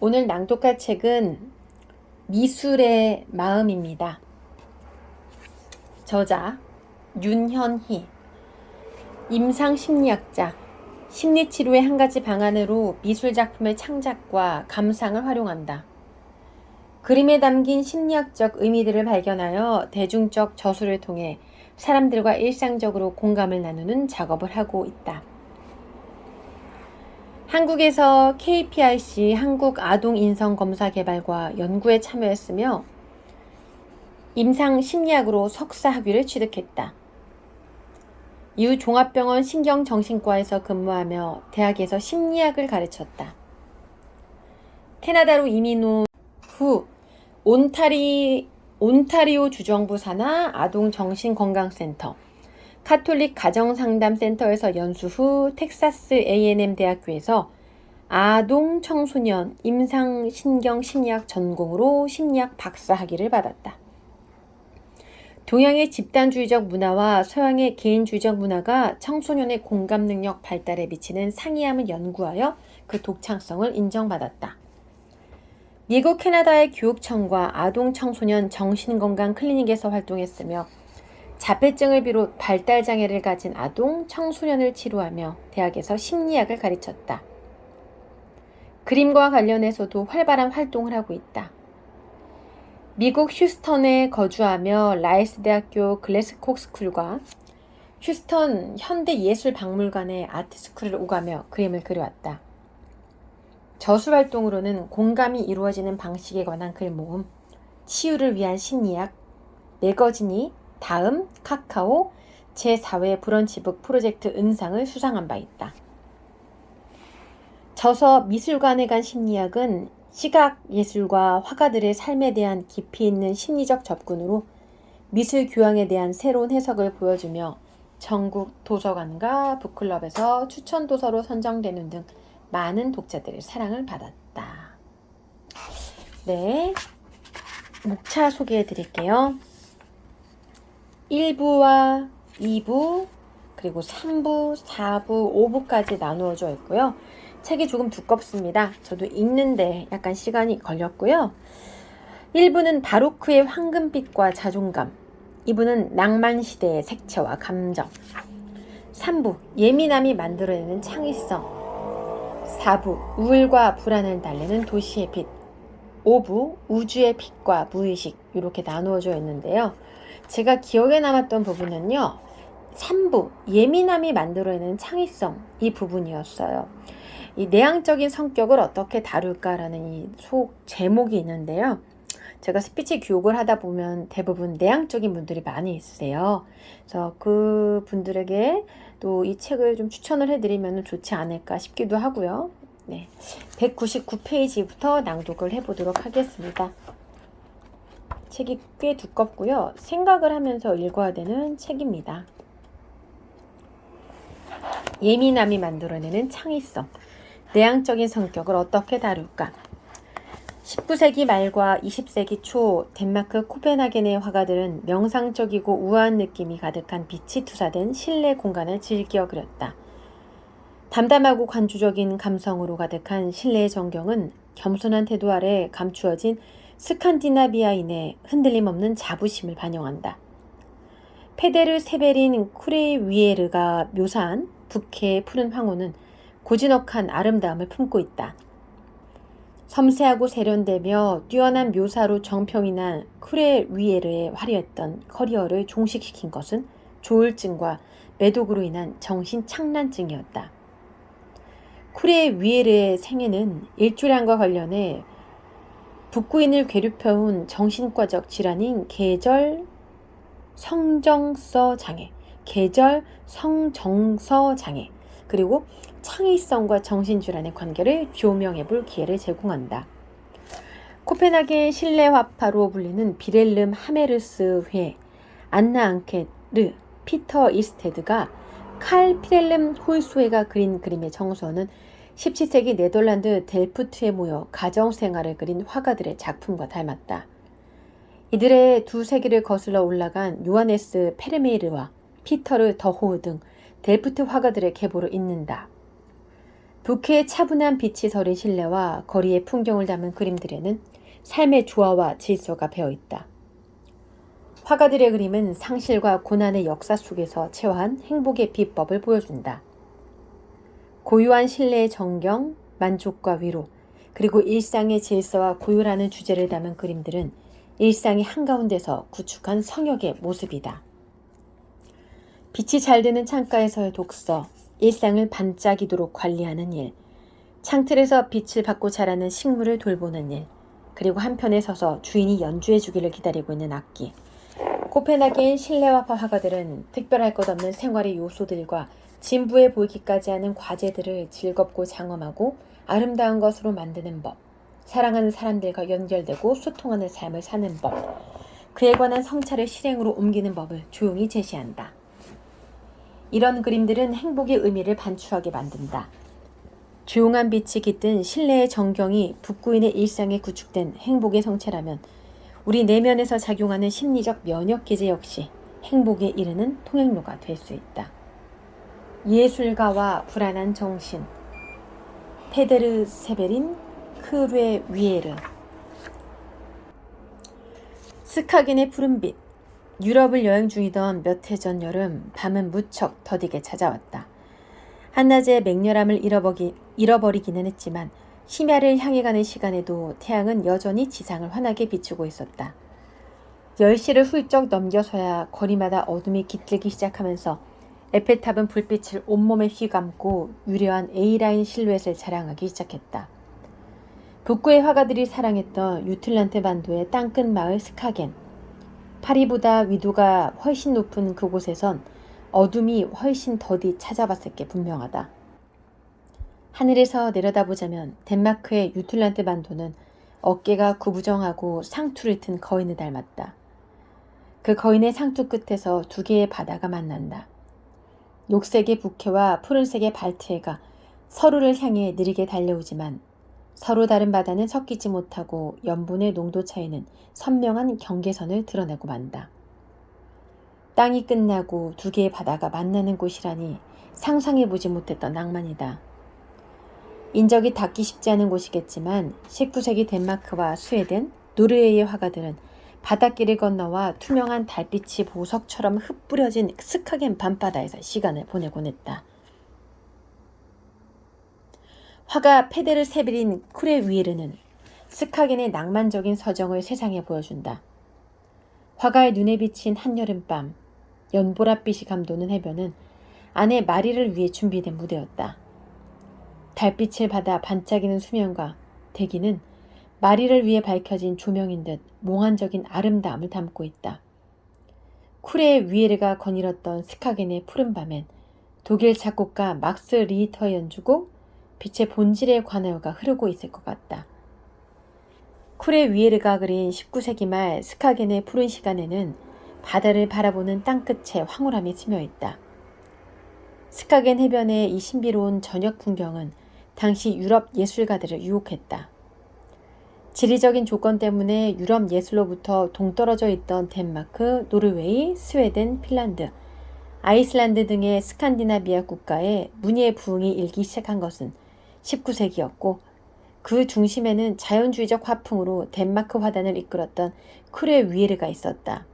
오늘 낭독할 책은 미술의 마음입니다. 저자 윤현희, 임상심리학자, 심리치료의 한 가지 방안으로 미술작품의 창작과 감상을 활용한다. 그림에 담긴 심리학적 의미들을 발견하여 대중적 저술을 통해 사람들과 일상적으로 공감을 나누는 작업을 하고 있다. 한국에서 KPIC 한국아동인성검사개발과 연구에 참여했으며 임상심리학으로 석사 학위를 취득했다. 이후 종합병원 신경정신과에서 근무하며 대학에서 심리학을 가르쳤다. 캐나다로 이민 후 온타리오 주정부 산하 아동정신건강센터, 카톨릭 가정상담센터에서 연수 후 텍사스 A&M 대학교에서 아동 청소년 임상신경심리학 전공으로 심리학 박사학위를 받았다. 동양의 집단주의적 문화와 서양의 개인주의적 문화가 청소년의 공감 능력 발달에 미치는 상이함을 연구하여 그 독창성을 인정받았다. 미국 캐나다의 교육청과 아동 청소년 정신건강 클리닉에서 활동했으며 자폐증을 비롯 발달장애를 가진 아동, 청소년을 치료하며 대학에서 심리학을 가르쳤다. 그림과 관련해서도 활발한 활동을 하고 있다. 미국 휴스턴에 거주하며 라이스 대학교 글래스코 스쿨과 휴스턴 현대예술박물관의 아트스쿨을 오가며 그림을 그려왔다. 저술 활동으로는 공감이 이루어지는 방식에 관한 글모음, 치유를 위한 심리학, 매거진이 다음 카카오 제4회 브런치북 프로젝트 은상을 수상한 바 있다. 저서 미술관에 간 심리학은 시각예술과 화가들의 삶에 대한 깊이 있는 심리적 접근으로 미술 교양에 대한 새로운 해석을 보여주며 전국 도서관과 북클럽에서 추천 도서로 선정되는 등 많은 독자들의 사랑을 받았다. 네, 목차 소개해 드릴게요. 1부와 2부, 그리고 3부, 4부, 5부까지 나누어져 있고요. 책이 조금 두껍습니다. 저도 읽는데 약간 시간이 걸렸고요. 1부는 바로크의 황금빛과 자존감, 2부는 낭만시대의 색채와 감정, 3부 예민함이 만들어내는 창의성, 4부 우울과 불안을 달래는 도시의 빛, 5부 우주의 빛과 무의식, 이렇게 나누어져 있는데요. 제가 기억에 남았던 부분은요, 3부 예민함이 만들어내는 창의성, 이 부분이었어요. 이 내향적인 성격을 어떻게 다룰까라는 이 속 제목이 있는데요. 제가 스피치 교육을 하다 보면 대부분 내향적인 분들이 많이 있으세요. 그래서 그 분들에게 또 이 책을 좀 추천을 해드리면 좋지 않을까 싶기도 하고요. 네, 199페이지부터 낭독을 해보도록 하겠습니다. 책이 꽤 두껍고요. 생각을 하면서 읽어야 되는 책입니다. 예민함이 만들어내는 창의성, 내향적인 성격을 어떻게 다룰까? 19세기 말과 20세기 초 덴마크 코펜하겐의 화가들은 명상적이고 우아한 느낌이 가득한 빛이 투사된 실내 공간을 즐겨 그렸다. 담담하고 관조적인 감성으로 가득한 실내의 전경은 겸손한 태도 아래 감추어진 스칸디나비아인의 흔들림 없는 자부심을 반영한다. 페데르 세베린 쿠레위에르가 묘사한 북해의 푸른 황호는 고즈넉한 아름다움을 품고 있다. 섬세하고 세련되며 뛰어난 묘사로 정평이 난 쿠레위에르의 화려했던 커리어를 종식시킨 것은 조울증과 매독으로 인한 정신 착란증이었다. 쿠레위에르의 생애는 일주량과 관련해 북구인을 괴롭혀온 정신과적 질환인 계절 성정서 장애, 그리고 창의성과 정신질환의 관계를 조명해 볼 기회를 제공한다. 코펜하겐 실내화파로 불리는 비렐름 하메르스 회, 안나 앙케르, 피터 이스테드가 칼 피렐름 홀스웨가 그린 그림의 정서는 17세기 네덜란드 델프트에 모여 가정생활을 그린 화가들의 작품과 닮았다. 이들의 두 세기를 거슬러 올라간 요하네스 페르메이르와 피터르 더호우 등 델프트 화가들의 계보를 잇는다. 부크의 차분한 빛이 서린 실내와 거리의 풍경을 담은 그림들에는 삶의 조화와 질서가 배어있다. 화가들의 그림은 상실과 고난의 역사 속에서 체화한 행복의 비법을 보여준다. 고요한 신뢰의 정경, 만족과 위로, 그리고 일상의 질서와 고요라는 주제를 담은 그림들은 일상의 한가운데서 구축한 성역의 모습이다. 빛이 잘 드는 창가에서의 독서, 일상을 반짝이도록 관리하는 일, 창틀에서 빛을 받고 자라는 식물을 돌보는 일, 그리고 한편에 서서 주인이 연주해 주기를 기다리고 있는 악기. 코펜하겐 실내화파 화가들은 특별할 것 없는 생활의 요소들과 진부해 보이기까지 하는 과제들을 즐겁고 장엄하고 아름다운 것으로 만드는 법, 사랑하는 사람들과 연결되고 소통하는 삶을 사는 법, 그에 관한 성찰을 실행으로 옮기는 법을 조용히 제시한다. 이런 그림들은 행복의 의미를 반추하게 만든다. 조용한 빛이 깃든 신뢰의 정경이 북구인의 일상에 구축된 행복의 성체라면 우리 내면에서 작용하는 심리적 면역기제 역시 행복에 이르는 통행로가 될 수 있다. 예술가와 불안한 정신, 페데르 세베린 크레 위에르. 스카겐의 푸른빛. 유럽을 여행 중이던 몇 해 전 여름, 밤은 무척 더디게 찾아왔다. 한낮에 맹렬함을 잃어버리기는 했지만 심야를 향해 가는 시간에도 태양은 여전히 지상을 환하게 비추고 있었다. 10시를 훌쩍 넘겨서야 거리마다 어둠이 깃들기 시작하면서 에펠탑은 불빛을 온몸에 휘감고 유려한 A라인 실루엣을 자랑하기 시작했다. 북구의 화가들이 사랑했던 유틀란트 반도의 땅끝 마을 스카겐. 파리보다 위도가 훨씬 높은 그곳에선 어둠이 훨씬 더디 찾아봤을 게 분명하다. 하늘에서 내려다보자면 덴마크의 유틀란트 반도는 어깨가 구부정하고 상투를 튼 거인을 닮았다. 그 거인의 상투 끝에서 두 개의 바다가 만난다. 녹색의 부케와 푸른색의 발트해가 서로를 향해 느리게 달려오지만 서로 다른 바다는 섞이지 못하고 염분의 농도 차이는 선명한 경계선을 드러내고 만다. 땅이 끝나고 두 개의 바다가 만나는 곳이라니 상상해보지 못했던 낭만이다. 인적이 닿기 쉽지 않은 곳이겠지만 19세기 덴마크와 스웨덴, 노르웨이의 화가들은 바닷길을 건너와 투명한 달빛이 보석처럼 흩뿌려진 스카겐 밤바다에서 시간을 보내곤 했다. 화가 페데르 세베린 크레 위에르는 스카겐의 낭만적인 서정을 세상에 보여준다. 화가의 눈에 비친 한여름밤, 연보랏빛이 감도는 해변은 아내 마리를 위해 준비된 무대였다. 달빛을 받아 반짝이는 수면과 대기는 마리를 위해 밝혀진 조명인 듯 몽환적인 아름다움을 담고 있다. 쿠레 위에르가 거닐었던 스카겐의 푸른 밤엔 독일 작곡가 막스 리히터의 연주곡 빛의 본질에 관하여가 흐르고 있을 것 같다. 쿠레 위에르가 그린 19세기 말 스카겐의 푸른 시간에는 바다를 바라보는 땅끝에 황홀함이 스며 있다. 스카겐 해변의 이 신비로운 저녁 풍경은 당시 유럽 예술가들을 유혹했다. 지리적인 조건 때문에 유럽 예술로부터 동떨어져 있던 덴마크, 노르웨이, 스웨덴, 핀란드, 아이슬란드 등의 스칸디나비아 국가에 문예의 부흥이 일기 시작한 것은 19세기였고 그 중심에는 자연주의적 화풍으로 덴마크 화단을 이끌었던 크레 위에르가 있었다.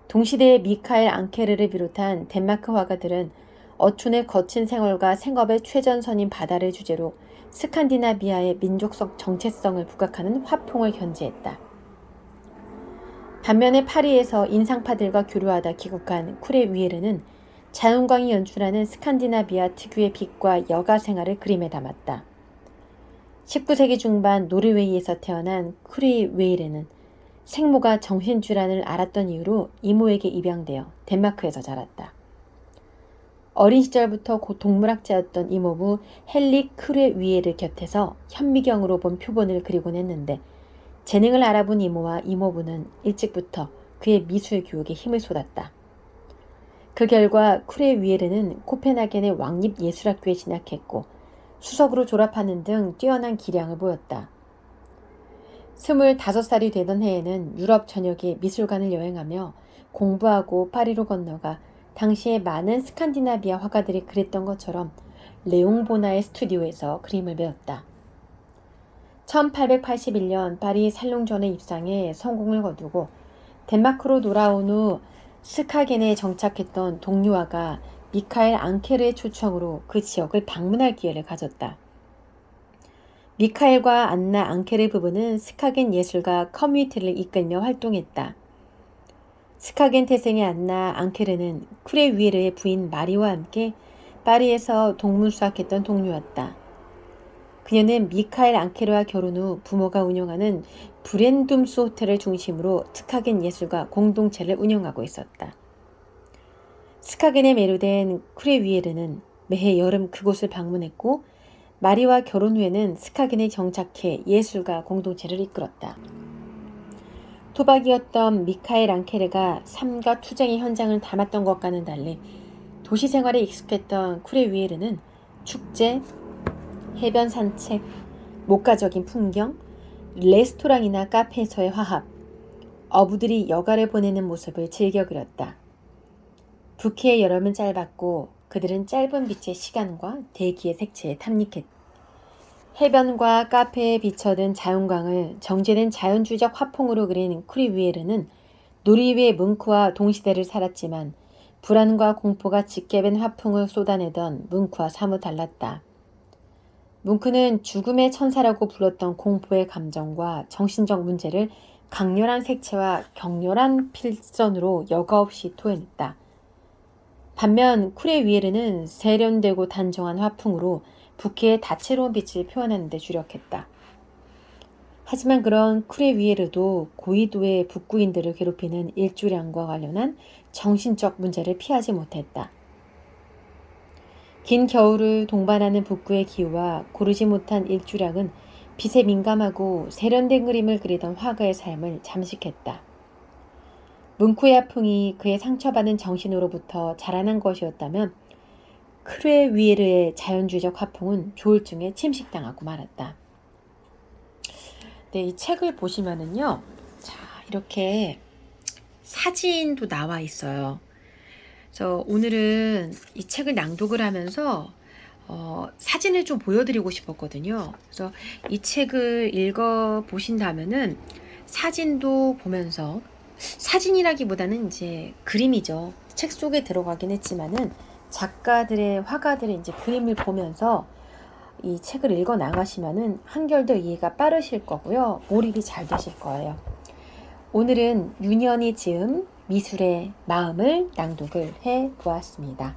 동시대의 미카엘 앙케르를 비롯한 덴마크 화가들은 어촌의 거친 생활과 생업의 최전선인 바다를 주제로 스칸디나비아의 민족적 정체성을 부각하는 화풍을 견지했다. 반면에 파리에서 인상파들과 교류하다 귀국한 쿠레 위에르는 자연광이 연출하는 스칸디나비아 특유의 빛과 여가 생활을 그림에 담았다. 19세기 중반 노르웨이에서 태어난 쿠레 위에르는 생모가 정신줄환을 앓았던 이유로 이모에게 입양되어 덴마크에서 자랐다. 어린 시절부터 동물학자였던 이모부 헬릭 크레 위에르 곁에서 현미경으로 본 표본을 그리곤 했는데 재능을 알아본 이모와 이모부는 일찍부터 그의 미술 교육에 힘을 쏟았다. 그 결과 쿠레 위에르는 코펜하겐의 왕립예술학교에 진학했고 수석으로 졸업하는 등 뛰어난 기량을 보였다. 25살이 되던 해에는 유럽 전역의 미술관을 여행하며 공부하고 파리로 건너가 당시에 많은 스칸디나비아 화가들이 그랬던 것처럼 레옹 보나의 스튜디오에서 그림을 배웠다. 1881년 파리 살롱전에 입상해 성공을 거두고 덴마크로 돌아온 후 스카겐에 정착했던 동료아가 미카엘 앙케르의 초청으로 그 지역을 방문할 기회를 가졌다. 미카엘과 안나 앙케르 부부는 스카겐 예술가 커뮤니티를 이끌며 활동했다. 스카겐 태생의 안나 앙케르는 쿠레 위에르의 부인 마리와 함께 파리에서 동문수학했던 동료였다. 그녀는 미카엘 앙케르와 결혼 후 부모가 운영하는 브렌둠스 호텔을 중심으로 스카겐 예술가 공동체를 운영하고 있었다. 스카겐에 매료된 쿠레 위에르는 매해 여름 그곳을 방문했고 마리와 결혼 후에는 스카겐에 정착해 예술가 공동체를 이끌었다. 토박이었던 미카엘 앙케르가 삶과 투쟁의 현장을 담았던 것과는 달리 도시 생활에 익숙했던 쿠레 위에르는 축제, 해변 산책, 목가적인 풍경, 레스토랑이나 카페에서의 화합, 어부들이 여가를 보내는 모습을 즐겨 그렸다. 부케의 여름은 짧았고 그들은 짧은 빛의 시간과 대기의 색채에 탐닉했다. 해변과 카페에 비쳐든 자연광을 정제된 자연주의적 화풍으로 그린 쿠레 위에르는 노르웨이 뭉크와 동시대를 살았지만 불안과 공포가 짙게 밴 화풍을 쏟아내던 뭉크와 사뭇 달랐다. 뭉크는 죽음의 천사라고 불렀던 공포의 감정과 정신적 문제를 강렬한 색채와 격렬한 필선으로 여과 없이 토해냈다. 반면 쿠레 위에르는 세련되고 단정한 화풍으로 부케의 다채로운 빛을 표현하는 데 주력했다. 하지만 그런 쿠레 위에르도 고위도의 북구인들을 괴롭히는 일주량과 관련한 정신적 문제를 피하지 못했다. 긴 겨울을 동반하는 북구의 기후와 고르지 못한 일주량은 빛에 민감하고 세련된 그림을 그리던 화가의 삶을 잠식했다. 뭉크의 화풍이 그의 상처받은 정신으로부터 자라난 것이었다면 쿠레 위에르의 자연주의적 화풍은 조울증에 침식당하고 말았다. 네, 이 책을 보시면은요, 자, 이렇게 사진도 나와 있어요. 그래서 오늘은 이 책을 낭독을 하면서 사진을 좀 보여드리고 싶었거든요. 그래서 이 책을 읽어 보신다면은 사진도 보면서, 사진이라기보다는 이제 그림이죠. 책 속에 들어가긴 했지만은 작가들의, 화가들의 이제 그림을 보면서 이 책을 읽어 나가시면은 한결 더 이해가 빠르실 거고요. 몰입이 잘 되실 거예요. 오늘은 윤현이 지은 미술의 마음을 낭독을 해 보았습니다.